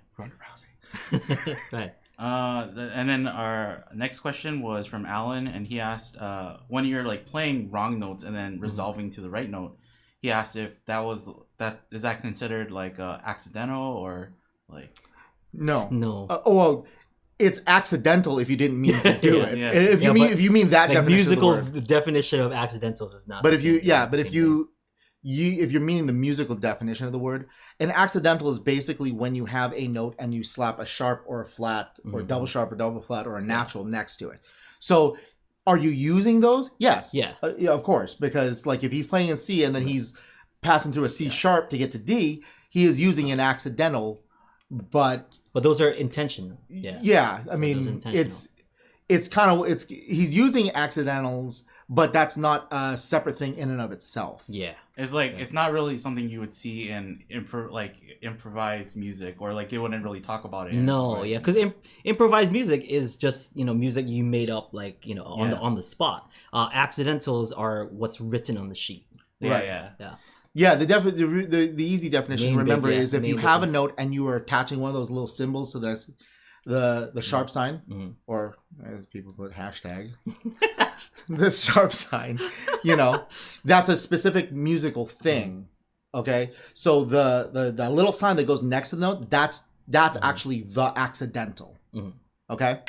Right. And then our next question was from Alan, and he asked, when you're like playing wrong notes and then resolving to the right note, he asked if is that considered like accidental or like No. No. It's accidental if you didn't mean to do it. Yeah. If you mean that Like definition musical of the word. definition of accidentals is not. But the if you same- but same if if you're meaning the musical definition of the word, an accidental is basically when you have a note and you slap a sharp or a flat or double sharp or double flat or a natural next to it. So are you using those? Yes. Yeah. Yeah, of course, because like if he's playing in C and then he's passing through a C sharp to get to D, he is using an accidental, but those are intentional. Yeah. yeah, I So mean those intentional. he's using accidentals, but that's not a separate thing in and of itself. Yeah. it's like it's not really something you would see in improvised music, or like they wouldn't really talk about it. in No, improvised yeah, because music. improvised music is just music you made up like on Yeah. on the spot. Accidentals are what's written on the sheet. Yeah, Right. yeah. Yeah, the easy definition Main remember bit, yeah, is if you main have a difference. note and you are attaching one of those little symbols to the sharp sign, Mhm. or as people put hashtag the sharp sign, that's a specific musical thing. Okay, so the little sign that goes next to the note, that's actually the accidental. Mhm. Okay.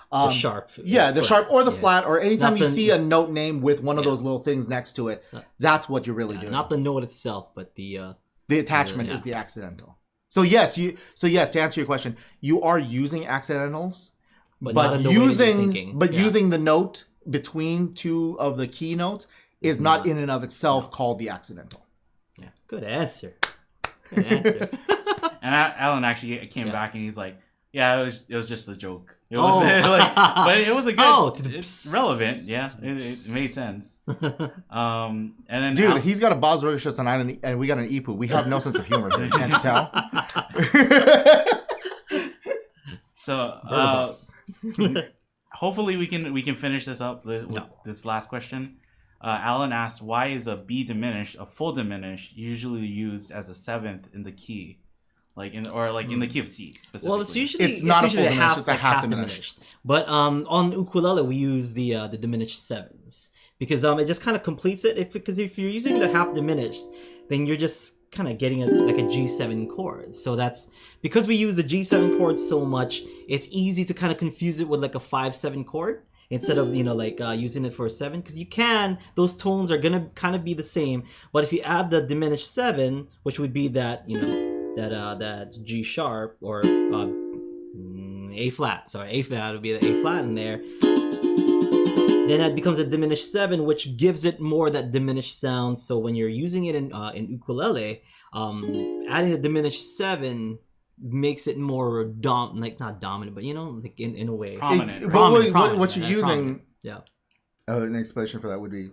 The sharp. Yeah, the flat, sharp or the yeah. flat, or anytime Not you the- see a note name with one of Yeah. those little things next to it, Uh, that's what you're really doing. Not the note itself, but the The attachment Yeah. is the accidental. So yes, to answer your question, you are using accidentals, but not in the way that you're thinking. Yeah. using the note between two of the key notes is not in and of itself called the accidental. Yeah. Good answer. Good answer. And Alan actually came Yeah. back and he's like, "Yeah, it was just a joke. It Oh. was but it was a good. Oh, it's relevant. Yeah, it made sense. And then Dude, he's got a Bob's Burger Shirts and we got an Ipus. We have no sense of humor here. Can't you tell? so Boss. hopefully we can finish this up with this last question. Alan asked, "Why is a B diminished, a full diminished, usually used as a seventh in the key, in the key of C specifically?" Well, it's usually It's not a full usually diminished, it's a half diminished. But on ukulele we use the diminished sevens because it just kind of completes it. Because if you're using the half diminished, then you're just kind of getting like a G7 chord. So that's because we use the G7 chord so much, it's easy to kind of confuse it with like a 5/7 chord instead of using it for a 7, because those tones are gonna kind of be the same. But if you add the diminished 7, which would be that that G sharp or A flat. Sorry, A flat would be the A flat in there. Then that becomes a diminished 7, which gives it more that diminished sound. So when you're using it in ukulele, adding the diminished 7 makes it more not dominant, but like in a way Prominent. Prominent, What you're yeah, using, prominent. Yeah. an explanation for that would be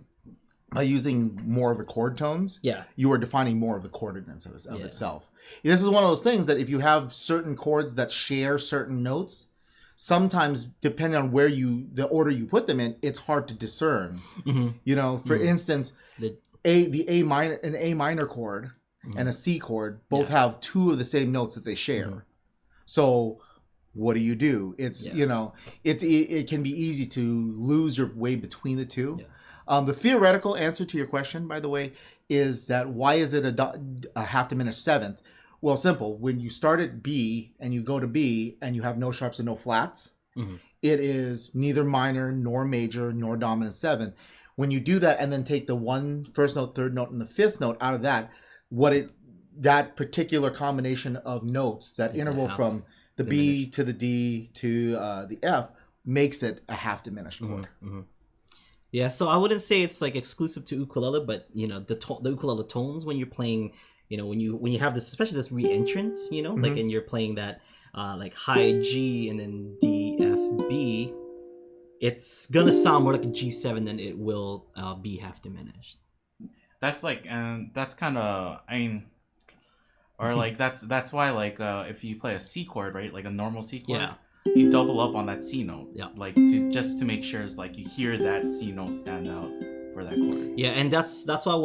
by using more of the chord tones. Yeah. You are defining more of the chordedness of Yeah. itself. This is one of those things that if you have certain chords that share certain notes, sometimes depending on the order you put them in, it's hard to discern. Mm-hmm. For instance, The- an A minor chord and a C chord both have two of the same notes that they share. Mhm. So what do? It's it can be easy to lose your way between the two. Yeah. The theoretical answer to your question, by the way, is that why is it a half diminished seventh? Well, simple. When you start at B and you go to B and you have no sharps and no flats, Mhm. it is neither minor nor major nor dominant 7. When you do that and then take the first note, third note, and the fifth note out of that, that particular combination of notes, that It's a interval house from the B to the D to the F, makes it a half diminished chord. Mm-hmm. Yeah, so I wouldn't say it's like exclusive to ukulele, but the ukulele tones when you're playing you know, when you have this, especially this re-entrant, you know, like, and you're playing that like high G and then D F B, it's gonna sound more like a G7 than it will be half diminished. That's like, and that's kind of, I mean, or like that's why, like, if you play a C chord, right, like a normal C chord, Yeah. you double up on that C note, Yeah. like just to make sure it's like you hear that C note stand out for that chord. Yeah, and that's why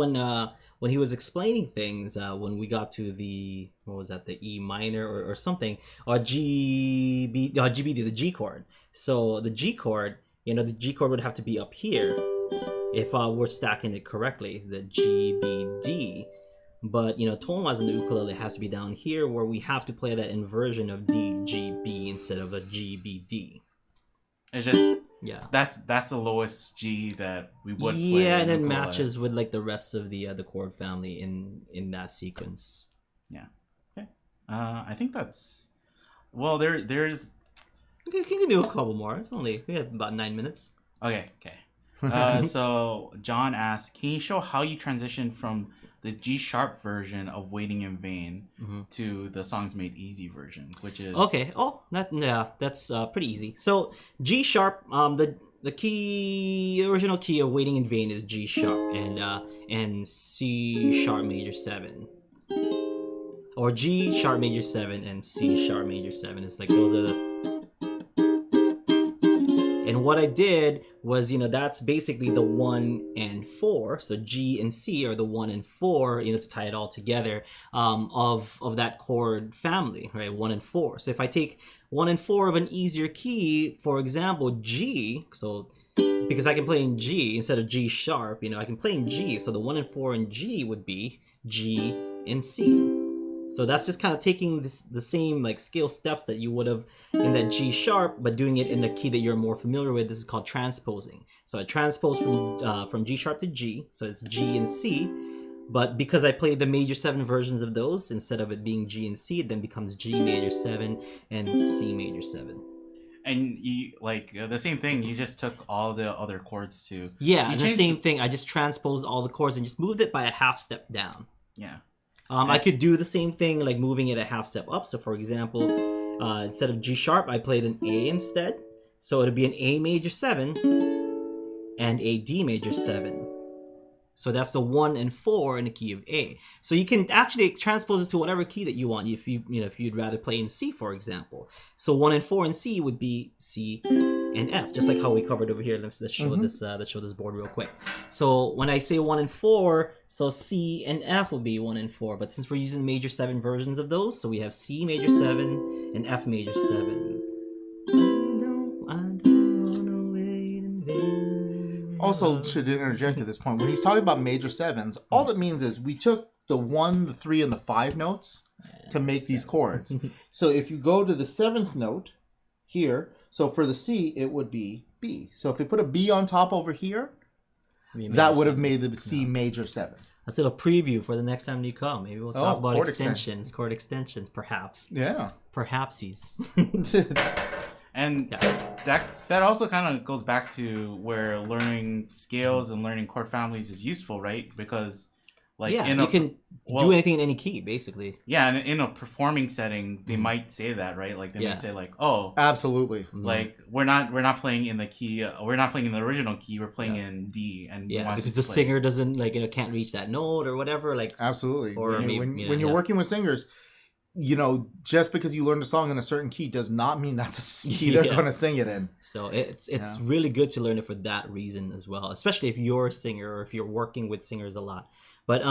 when he was explaining things, when we got to the, what was that, the E minor or something, or GBD, the G chord. So the G chord, you know, the G chord would have to be up here if we're stacking it correctly, the G B D. But you know, tone-wise in the ukulele has to be down here, where we have to play that inversion of D G B instead of a G B D. It's just, yeah, that's the lowest G that we would play. Yeah, and it ukulele. matches with like the rest of the chord family in that sequence. Yeah. Okay. I think that's, well, there's. Okay, you can do a couple more. It's only, we have about 9 minutes. Okay. So John asks, can you show how you transition from the G sharp version of Waiting in Vain to the Songs Made Easy version, which is okay. Oh, that's pretty easy. So G sharp, the key, original key of Waiting in Vain is G sharp and C sharp major 7, or G sharp major 7 and C sharp major 7. It's like those are the. And what I did was, you know, that's basically the 1 and 4. So G and C are the 1 and 4, you know, to tie it all together, of that chord family, right? 1 and 4. So if I take 1 and 4 of an easier key, for example, G, so because I can play in G instead of G sharp, you know, I can play in G. So the 1 and 4 in G would be G and C. So that's just kind of taking the same like scale steps that you would have in that G sharp, but doing it in the key that you're more familiar with. This is called transposing. So I transpose from G sharp to G, so it's G and C. But because I played the major 7 versions of those, instead of it being G and C, it then becomes G major 7 and C major 7. And you, like, the same thing, you just took all the other chords to... Yeah, the same thing. I just transposed all the chords and just moved it by a half step down. Yeah. I could do the same thing, like moving it a half step up. So for example, instead of G sharp, I played an A instead. So it'd be an A major 7 and a D major 7. So that's the 1 and 4 in the key of A. So you can actually transpose it to whatever key that you want. If you'd rather play in C, for example. So 1 and 4 in C would be C and F, just like how we covered over here. Let's show let's show this board real quick. So when I say 1 and 4, so C and F will be 1 and 4. But since we're using major 7 versions of those, so we have C major 7 and F major 7. Also, should interject at this point, when he's talking about major 7s, all that means is we took the 1, the 3, and the 5 notes to make these chords. So if you go to the 7th note here, so for the C, it would be B. So if we put a B on top over here, that would have made the C major 7. That's a little preview for the next time you come. Maybe we'll talk about extensions, chord extensions, perhaps. Yeah. Perhapsies. And that also kind of goes back to where learning scales and learning chord families is useful, right? Because like you can do anything in any key, basically. Yeah, and in a performing setting, they might say that, right? Like they might say like, "Oh, absolutely." Like we're not playing in the key, we're not playing in the original key. We're playing in D, and because the singer doesn't can't reach that note or whatever. Like absolutely. Or when you're working with singers, just because you learn a song in a certain key does not mean that's the key they're going to sing it in. So it's really good to learn it for that reason as well, especially if you're a singer or if you're working with singers a lot. But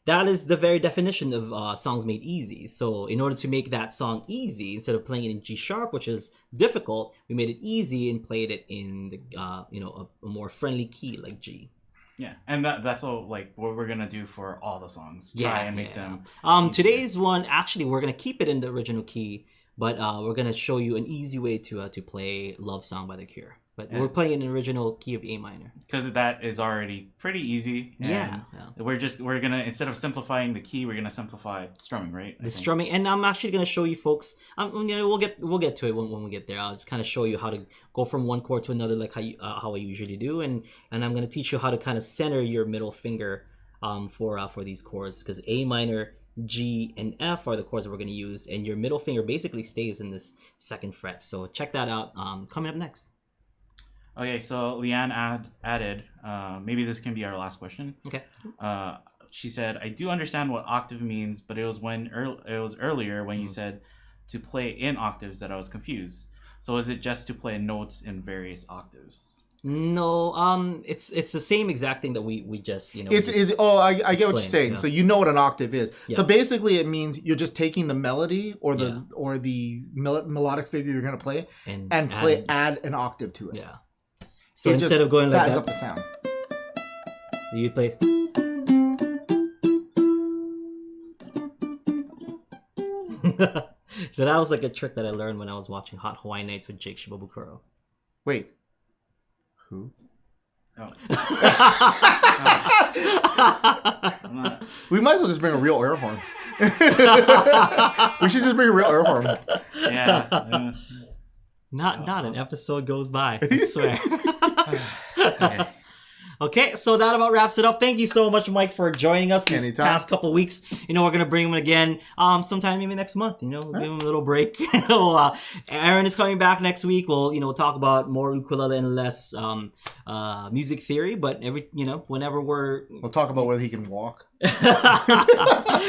that is the very definition of songs made easy. So in order to make that song easy, instead of playing it in G sharp, which is difficult, we made it easy and played it in the a more friendly key like G. Yeah, and that's all like what we're gonna do for all the songs. Try and make them. Today's one, actually, we're gonna keep it in the original key, but we're gonna show you an easy way to play "Love Song" by The Cure. But we're playing in the original key of A minor because that is already pretty easy. And we're gonna, instead of simplifying the key, we're gonna simplify strumming, right? The strumming, and I'm actually gonna show you folks. We'll get to it when we get there. I'll just kind of show you how to go from one chord to another, like how I usually do, and I'm gonna teach you how to kind of center your middle finger for these chords, because A minor G, and F are the chords that we're going to use, and your middle finger basically stays in this second fret. So check that out. Coming up next. Okay, so Leanne added, maybe this can be our last question. Okay. She said, I do understand what octave means, but it was earlier when you said to play in octaves that I was confused. So is it just to play notes in various octaves? No, it's the same exact thing that we just, you know. I get what you're explained, saying. yeah. So you know what an octave is. Yeah. So basically, it means you're just taking the melody or the melodic figure you're gonna play and add an octave to it. Yeah. So instead of going like adds that, up the sound. you play. So that was like a trick that I learned when I was watching Hot Hawaiian Nights with Jake Shibabukuro. Wait, who? Oh. We might as well just bring a real air horn. We should just bring a real air horn. Yeah. Not an episode goes by, I swear. Okay. Okay, so that about wraps it up. Thank you so much, Mike, for joining us these Anytime. past couple weeks. You know, we're gonna bring him again sometime maybe next month. You know, we'll give him a little break. Aaron is coming back next week. We'll talk about more ukulele and less music theory. But whenever We'll talk about whether he can walk.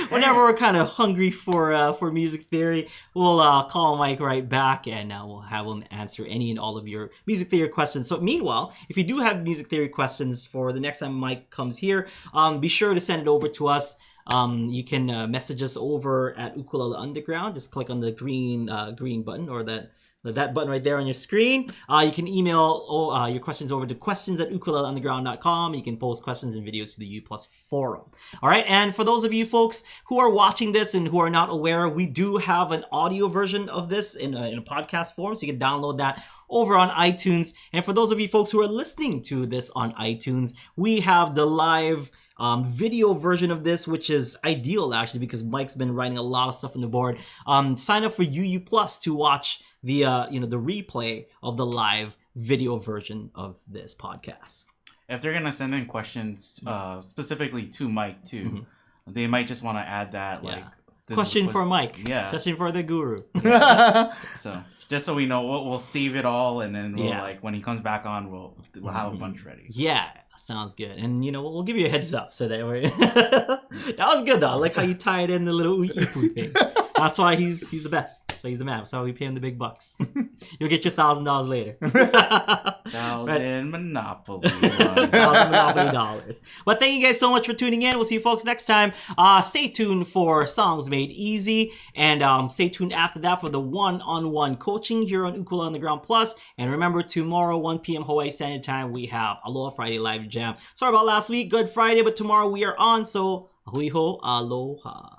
whenever we're kind of hungry for music theory, we'll call Mike right back, and we'll have him answer any and all of your music theory questions. So meanwhile, if you do have music theory questions for the next time Mike comes here, be sure to send it over to us. You can message us over at Ukulele Underground. Just click on the green button, or that button right there on your screen. You can email your questions over to questions@ukuleleunderground.com. You can post questions and videos to the U+ forum. All right, and for those of you folks who are watching this and who are not aware, we do have an audio version of this in a podcast form, so you can download that over on iTunes. And for those of you folks who are listening to this on iTunes, we have the live video version of this, which is ideal actually, because Mike's been writing a lot of stuff on the board. Sign up for UU Plus to watch the replay of the live video version of this podcast. If they're gonna send in questions specifically to Mike too, they might just want to add that Question for Mike. Yeah. Question for the guru. So just so we know, we'll save it all, and then we'll when he comes back on, we'll have a bunch ready. Yeah, sounds good. And we'll give you a heads up so that we're that was good though. I like how you tied in the little Ipus thing. That's why he's the best. So he's the man. That's how we pay him the big bucks. You'll get your $1,000 later. $1,000 Monopoly. $1,000 Monopoly dollars. But thank you guys so much for tuning in. We'll see you folks next time. Stay tuned for Songs Made Easy, and stay tuned after that for the one-on-one coaching here on Ukulele Underground Plus. And remember, tomorrow 1 p.m. Hawaii Standard Time, we have Aloha Friday Live Jam. Sorry about last week, Good Friday, but tomorrow we are on. So hui ho, aloha.